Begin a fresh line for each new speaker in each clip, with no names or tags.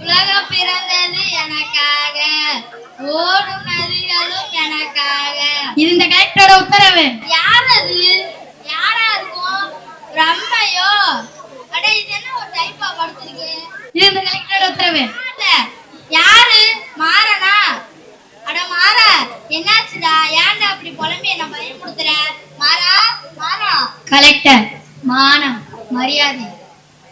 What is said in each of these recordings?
உலகம் பிறந்தது எனக்காக, ஓடும் நதிகளும் எனக்காக.
இது இந்த கலெக்டரோட உத்தரவு.
யார் அது? யாரா இருக்கும்? ரம்மையோ? அட இது என்ன ஒரு டைப்பா படுத்துருக்கு?
இது இந்த கலெக்டரோட உத்தரவு.
யாரு? மாறனா? அட மாறா, என்னாச்சுடா? ஏன்டா அப்படி புலம்பி என்ன பயமுறுத்துற? மாறா மாறா.
கலெக்டர், மானம் மரியாதை.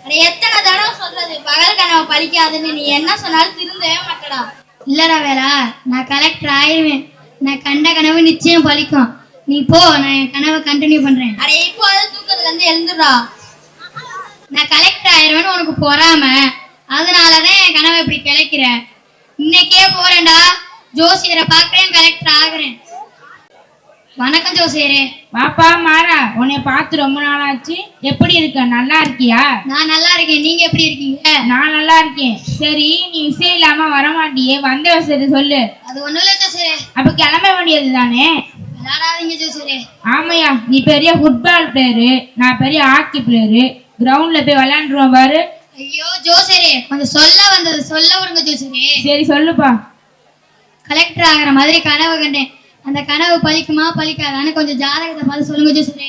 அட எத்தனை தடவை சொல்றது பகல் கனவு பலிக்காதுன்னு? நீ என்ன சொன்னாலும் திருந்தவே மாட்டடா.
இல்லடா வேலா, நான் கலெக்டர் ஆயிருவேன். நான் கண்ட கனவு நிச்சயம் பலிக்கும். நீ போ, நான் என் கனவை கண்டினியூ பண்றேன்.
அட இப்போ அது தூக்கத்துல இருந்து எழுந்துடா.
நான் கலெக்டர் ஆயிருவேன்னு உனக்கு பொறாம, அதனாலதான் என் கனவை இப்படி கிளைக்கிற. இன்னைக்கே போறேன்டா, ஜோசியரை பாக்குறேன், கலெக்டர் ஆகுறேன். வணக்கம் ஜோசியரே.
வாப்பா மாறா, உன்னை பார்த்து ரொம்ப நாள் ஆச்சு. எப்படி இருக்க? நல்லா இருக்கியா?
நான் நல்லா இருக்கேன், நீங்க எப்படி இருக்கீங்க?
நான் நல்லா இருக்கேன். சரி, நீ விஷயம் இல்லாம வரமாட்டியே, வந்த விஷயத்தை சொல்லு.
அது ஒண்ணும் இல்ல ஜோசியரே.
அப்ப கிளம்ப வேண்டியது தானே?
விளையாடாதீங்க ஜோசியரே.
ஆமையா, நீ பெரிய ஃபுட்பால் பிளேயரு, நான் பெரிய ஹாக்கி பிளேயரு. கிரவுண்ட்ல போய் விளையாண்டுருவோம் பாரு.
ஐயோ ஜோசியரே, கொஞ்சம் சொல்ல வந்தது சொல்ல விடுங்க ஜோசியரே.
சரி சொல்லுப்பா.
கலெக்டர் ஆகிற மாதிரி கனவு கண்டேன். அந்த கனவு பலிக்குமா பலிக்காதான்னு கொஞ்சம் ஜாதகத்தை பார்த்து சொல்லுங்க ஜோசியரே.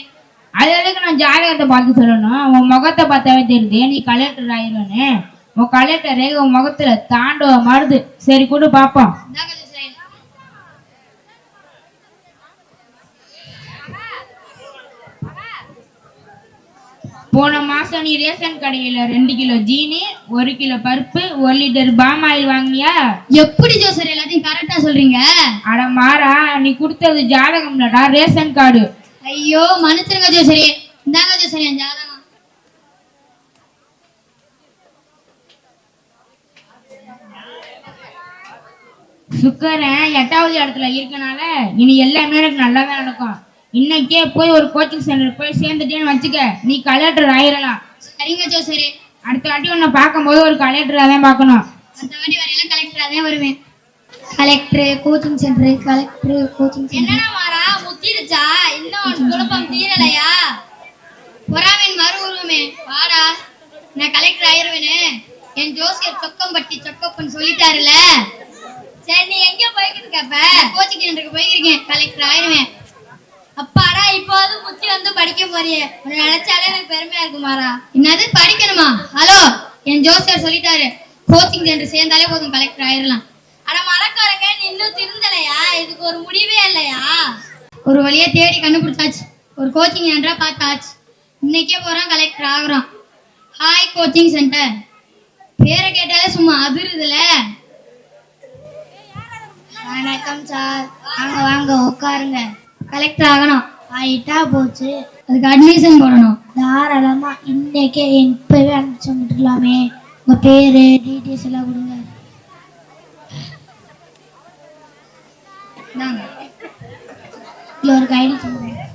அது எதுக்கு நான் ஜாதகத்தை பார்த்து சொல்லணும்? உன் முகத்தை பார்த்தாவே தெரியுது நீ கலெக்டர் ஆயிடுவேன்னு. உன் கலெக்டர் உன் முகத்துல தாண்டவ மாறுது. சரி கூட பாப்போம். போன மாசம் நீ ரேஷன் கடையில 2 கிலோ ஜீனி, 1 கிலோ பருப்பு, 1 லிட்டர் பாம் ஆயில் வாங்கினியா?
எப்படி ஜோசர் எல்லாத்தையும் கரெக்டா சொல்றீங்க?
அட மாறா, நீ கொடுத்தது ஜாதகம்லடா, ரேஷன் கார்டு.
ஐயோ மன்னிச்சிருங்க ஜோசரி. இந்தாங்க ஜோசரி என் ஜாதகம்.
சுக்கரன் 8வது இடத்துல இருக்கனால இனி எல்லாமே எனக்கு நல்லாதான் நடக்கும். இன்னைக்கே போய் ஒரு கோச்சிங் சென்டர் போய் சேர்ந்துட்டேன்னு வச்சுக்க, நீ கலெக்டர் ஆயிரலாம்.
சரிங்க ஜோசரி.
அடுத்த வாட்டி உன்னை பார்க்கும்போது ஒரு கலெக்டரா தான் பார்க்கணும்.
அடுத்த வாட்டி வரையில கலெக்டரா தான் வருவேன். Collector coaching centre, collector coaching centre.
என்னடா மாறா முத்திடுச்சா? இன்னும் குழப்பம் தீரலையா?
பொறாமையின் மறு உருவமே வாடா, நான் கலெக்டர் ஆயிருவேன்னு என் ஜோசியர் சொக்கம்பட்டி சொக்கப்பன் சொல்லிட்டாருல.
சரி நீ எங்க போய்கிட்டு இருக்கப்ப?
கோச்சிங் சென்டருக்கு போயிருக்கேன், கலெக்டர் ஆயிருவேன்.
அப்பாடா, இப்போது முத்தி வந்து படிக்க போறியே, உன்னை நினைச்சாலே எனக்கு பெருமையா இருக்கு மாறா.
என்னது படிக்கணுமா? ஹலோ, என் ஜோசியர் சொல்லிட்டாரு கோச்சிங் சென்டர் சேர்ந்தாலே போதும் கலெக்டர் ஆயிரலாம்.
அட மறக்காரங்க, நீ இன்னும் திருந்தலையா? இதுக்கு ஒரு முடிவே இல்லையா?
ஒரு வழியா தேடி கண்டுபிடிச்சாச்சு, ஒரு கோச்சிங் சென்டரா பார்த்தாச்சு. இன்னைக்கே போறான், கலெக்டர் ஆகுறான். Hi coaching centre. பேரை கேட்டாலே சும்மா அதிருதுல.
வணக்கம் சார். வாங்க வாங்க உட்காருங்க.
கலெக்டர் ஆகணும்.
ஆயிட்டா போச்சு,
அதுக்கு அட்மிஷன் போடணும்.
தாராளமா இன்னைக்கே இப்பவே அனுப்பிச்சு விட்டுலாமே. உங்க பேரு டீட்டெயில்ஸ் எல்லாம் கொடுங்க. ஒரு கைடு சொல்லுங்க.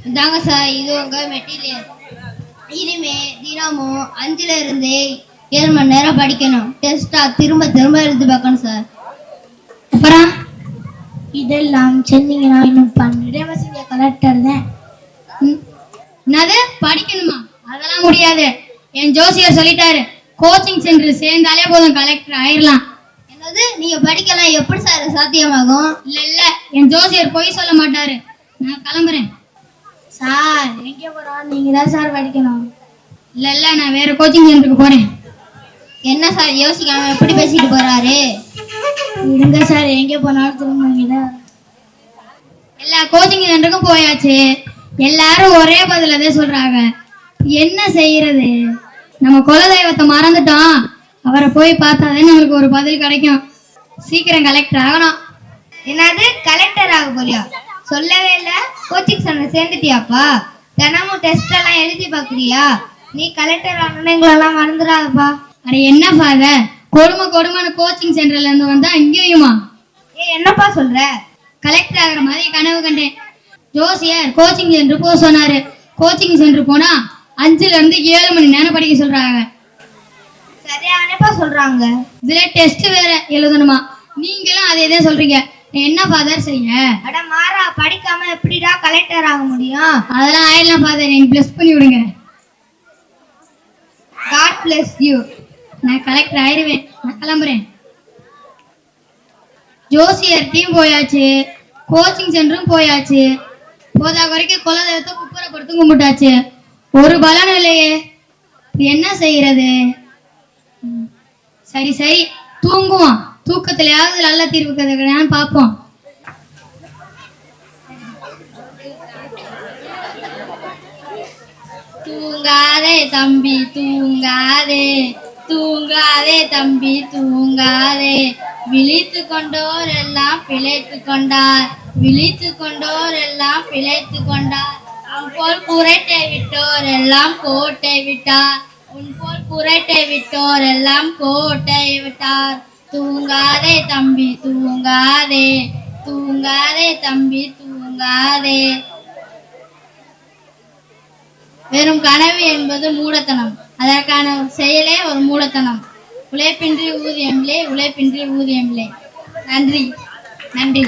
இதாங்க சார், இது உங்க மெட்டீரியல். இனிமே தினமும் 5ல இருந்து 7 மணி நேரம் படிக்கணும். டெஸ்டா திரும்ப திரும்ப எழுதி பார்க்கணும் சார்.
அப்புறம்
இதெல்லாம் சொன்னீங்கன்னா இன்னும் 12 வருஷம் கலெக்டர் தான்.
என்னது படிக்கணுமா? அதெல்லாம் முடியாது. என் ஜோசியர் சொல்லிட்டாரு கோச்சிங் சென்டர் சேர்ந்தாலே போதும் கலெக்டர் ஆயிரலாம்.
என்னது நீங்க படிக்கலாம்? எப்படி சார் சாத்தியமாகும்?
இல்ல என் ஜோசியர் பொய் சொல்ல மாட்டாரு. நான் கிளம்புறேன்
சார். எங்க போறோம்? நீங்க தான் சார் படிக்கணும்.
இல்ல நான் வேற கோச்சிங் சென்டருக்கு போறேன்.
என்ன சார் யோசிக்காம எப்படி பேசிட்டு போறாரு? விடுங்க சார், எங்க போனாலும் திரும்ப
எல்லா கோச்சிங் சென்டருக்கும் போயாச்சு, எல்லாரும் ஒரே பதிலதான் சொல்றாங்க. என்ன செய்யறது? நம்ம குலதெய்வத்தை மறந்துட்டோம். அவரை போய் பார்த்தாதான் நம்மளுக்கு ஒரு பதில் கிடைக்கும். சீக்கிரம் கலெக்டர் ஆகணும்.
என்னது கலெக்டர் ஆக போறியா? சொல்லவே இல்ல. கோச்சிங் சென்டர் சேர்ந்துட்டியாப்பா? தினமும் டெஸ்ட் எல்லாம் எழுதி பாக்குறியா? நீ கலெக்டர் ஆகணும்னு எங்களெல்லாம் மறந்துடாதப்பா.
அட என்னப்பா இத கொடுமைன்னு கோச்சிங் சென்டர்ல இருந்து வந்தா இங்கேயுமா?
என்னப்பா சொல்ற?
கலெக்டர் ஆகிற மாதிரி கனவு கண்டேன். ஜோசியர் கோச்சிங் சென்டர் போக சொன்னாரு. கோச்சிங் சென்டர் போனா 5ல இருந்து 7 மணி நேரம் படிக்க சொல்றாங்க.
சரியானப்பா சொல்றாங்க.
இதுல டெஸ்ட் வேற எழுதணுமா? நீங்களும் அதே தான் சொல்றீங்க. என்ன ஃபாதர் செய்ய?
அட மாறா, படிக்காம எப்படிடா கலெக்டர் ஆக முடியும்?
அதெல்லாம் ஆயிடலாம் ஃபாதர், எனக்கு ப்ளஸ் பண்ணி விடுங்க.
God bless you.
நான் கலெக்டர் ஆயிருவேன். நான் கிளம்புறேன். ஜோசியர்கிட்டையும் போயாச்சு, கோச்சிங் சென்டரும் போயாச்சு, போதா வரைக்கும் குலதெய்வத்தை குப்புறப்படுத்து கும்பிட்டாச்சு, ஒரு பலனும் இல்லையே. என்ன செய்யறது? சரி சரி, தூங்குவோம். தூக்கத்திலேயாவது நல்ல தீர்வு கிடையான்னு பார்ப்போம்.
தூங்காதே தம்பி தூங்காதே, தூங்காதே தம்பி தூங்காதே, விழித்து கொண்டோர் எல்லாம் பிழைத்து கொண்டார், விழித்து கொண்டோர் எல்லாம் பிழைத்து கொண்டார், உன் போல் குறைட்டை விட்டோர் எல்லாம் கோட்டை விட்டார், உன் போல் குறைட்டை விட்டோர் எல்லாம் கோட்டை விட்டார். தூங்காதே தம்பி தூங்காதே, தூங்காதே தம்பி தூங்காதே. வெறும் கனவு என்பது மூடத்தனம், அதற்கான செயலே ஒரு மூடத்தனம். உழைப்பின்றி ஊதியம் இல்லை, உழைப்பின்றி ஊதியம் இல்லை. நன்றி நன்றி.